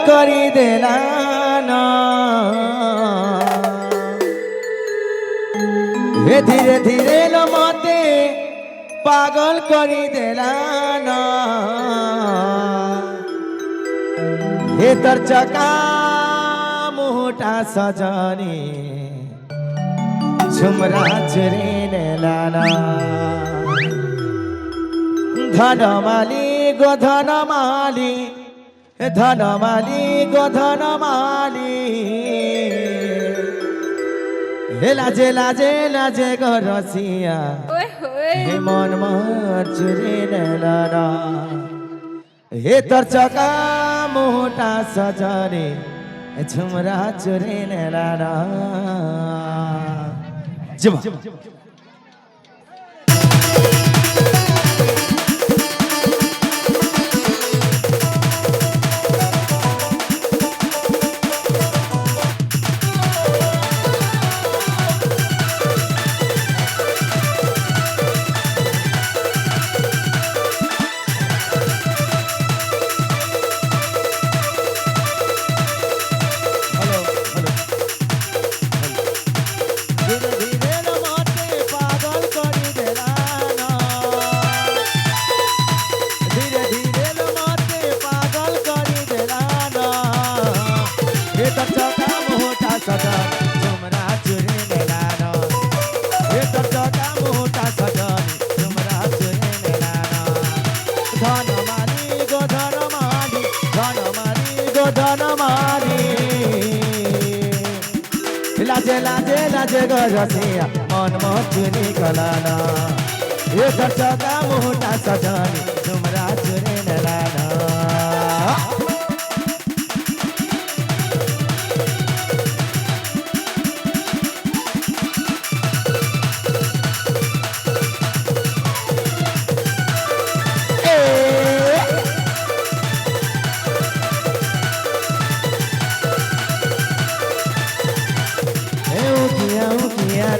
करी देलाना हे धीरे धीरे लो मते पागल करी देलाना हे तर चका मोटा सजनी झुमरा चुरी नेलाना धनमाली गो धनमाली धनमाली गो धनमाली हे लाजे लाजे लाजे गो रसिया हे मन चुरी नेलाना हे तर चका मोटा सजनी झुमरा चुरी नेलाना जब लाजे लाजे लाजे गो रसिया मन चुरी गलाना ये चका मोटा सजनी झुमरा चुरी नेलाना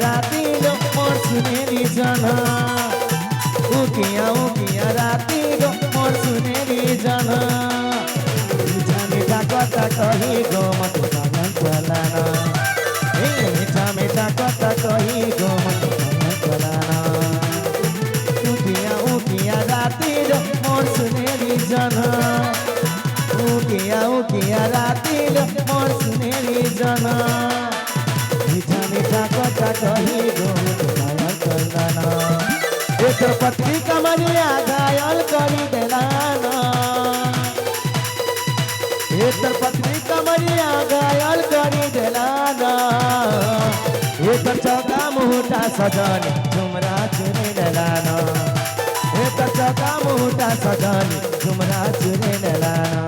राती लो मोर सुनेली जना उकिया राती लो मोर सुनेली जना मीठा मीठा कथा कही गो मत पागल चलाना मीठा मीठा कथा कही गो मत पागल चलाना उकिया राती लो मोर सुनेली जना उकिया राती लो मोर सुनेली जना मीठा मीठा कथा कही गो घायल करलाना एक पत्नी कमरिया घायल करी देलाना एक पत्नी कमरिया घायल करी देलाना एक चौका मोटा सजनी झुमरा चुरी नेलाना एक चौका मोटा सजनी झुमरा चुरी नेलाना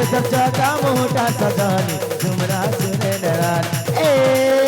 एक चौका मोटा सजनी झुमरा चुरी नेलाना